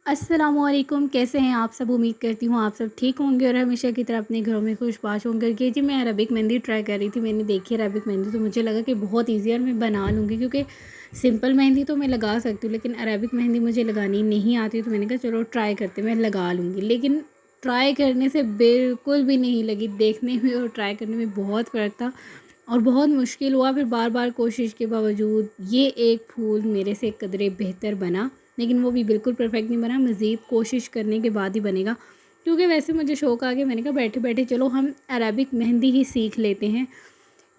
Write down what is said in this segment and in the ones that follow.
अस्सलामुअलैकुम, कैसे हैं आप सब। उम्मीद करती हूँ आप सब ठीक होंगे और हमेशा की तरह अपने घरों में खुशबाश होंगे। कि जी मैं अरबिक मेहंदी ट्राई कर रही थी, मैंने देखी अरबिक मेहंदी तो मुझे लगा कि बहुत ईजी है और मैं बना लूँगी, क्योंकि सिंपल मेहंदी तो मैं लगा सकती हूँ लेकिन अरबिक मेहंदी मुझे लगानी नहीं आती। तो मैंने कहा चलो ट्राई करते, मैं लगा लूँगी। लेकिन ट्राई करने से बिल्कुल भी नहीं लगी, देखने में और ट्राई करने में बहुत फ़र्क था और बहुत मुश्किल हुआ। फिर बार बार कोशिश के बावजूद ये एक फूल मेरे से कदरे बेहतर बना, लेकिन वो भी बिल्कुल परफेक्ट नहीं बना। मज़ीद कोशिश करने के बाद ही बनेगा, क्योंकि वैसे मुझे शौक़ आ गया। मैंने कहा बैठे बैठे चलो हम अरबिक मेहंदी ही सीख लेते हैं।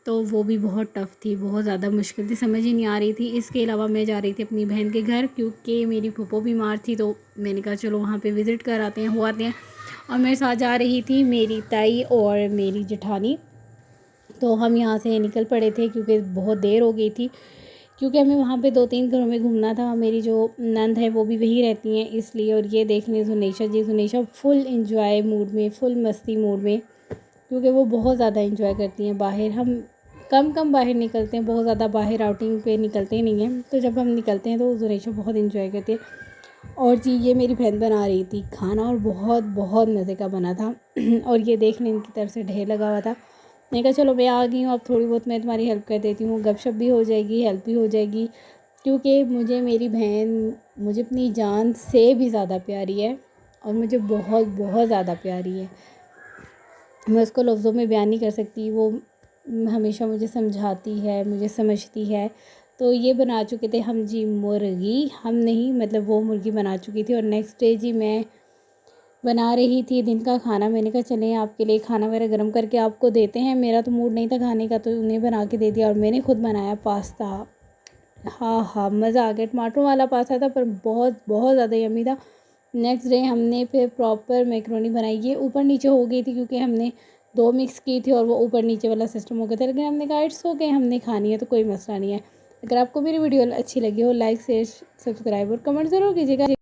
तो वो भी बहुत टफ़ थी, बहुत ज़्यादा मुश्किल थी, समझ ही नहीं आ रही थी। इसके अलावा मैं जा रही थी अपनी बहन के घर, क्योंकि मेरी फूफो बीमार थी। तो मैंने कहा चलो वहाँ पे विज़िट कर आते हैं, हो आते हैं। और मेरे साथ जा रही थी मेरी ताई और मेरी जेठानी। तो हम यहाँ से निकल पड़े थे क्योंकि बहुत देर हो गई थी, क्योंकि हमें वहाँ पे 2-3 घरों में घूमना था। मेरी जो नंद है वो भी वहीं रहती हैं इसलिए। और ये देख लें जुनेशा जी, जुनेशा फुल एंजॉय मूड में, फुल मस्ती मूड में, क्योंकि वो बहुत ज़्यादा एंजॉय करती हैं। बाहर हम कम बाहर निकलते हैं, बहुत ज़्यादा बाहर आउटिंग पे निकलते नहीं हैं। तो जब हम निकलते हैं तो जुनेशा बहुत एंजॉय करती है। और जी ये मेरी बहन बना रही थी खाना और बहुत बहुत मज़े का बना था। और ये देख लें इनकी तरफ से ढेर लगा हुआ था। मैंने कहा चलो मैं आ गई हूँ, अब थोड़ी बहुत मैं तुम्हारी हेल्प कर देती हूँ, गपशप भी हो जाएगी, हेल्प भी हो जाएगी। क्योंकि मुझे मेरी बहन मुझे अपनी जान से भी ज़्यादा प्यारी है और मुझे बहुत बहुत ज़्यादा प्यारी है। मैं उसको लफ्ज़ों में बयान नहीं कर सकती। वो हमेशा मुझे समझाती है, मुझे समझती है। तो ये बना चुके थे हम जी मुर्गी, हम नहीं मतलब वो मुर्गी बना चुकी थी। और नेक्स्ट डे जी मैं बना रही थी दिन का खाना। मैंने कहा चलें आपके लिए खाना वगैरह गर्म करके आपको देते हैं। मेरा तो मूड नहीं था खाने का, तो उन्हें बना के दे दिया। और मैंने खुद बनाया पास्ता। हाँ हाँ, मज़ा आ गया। टमाटरों वाला पास्ता था पर बहुत बहुत ज़्यादा यम्मी था। नेक्स्ट डे हमने फिर प्रॉपर मैकरोनी बनाई। ये ऊपर नीचे हो गई थी क्योंकि हमने 2 मिक्स की थी और वो ऊपर नीचे वाला सिस्टम हो गया था। लेकिन हमने कहा इट्स ओके, हमने खानी है तो कोई मसला नहीं है। अगर आपको मेरी वीडियो अच्छी लगी हो, लाइक शेयर सब्सक्राइब और कमेंट ज़रूर कीजिएगा।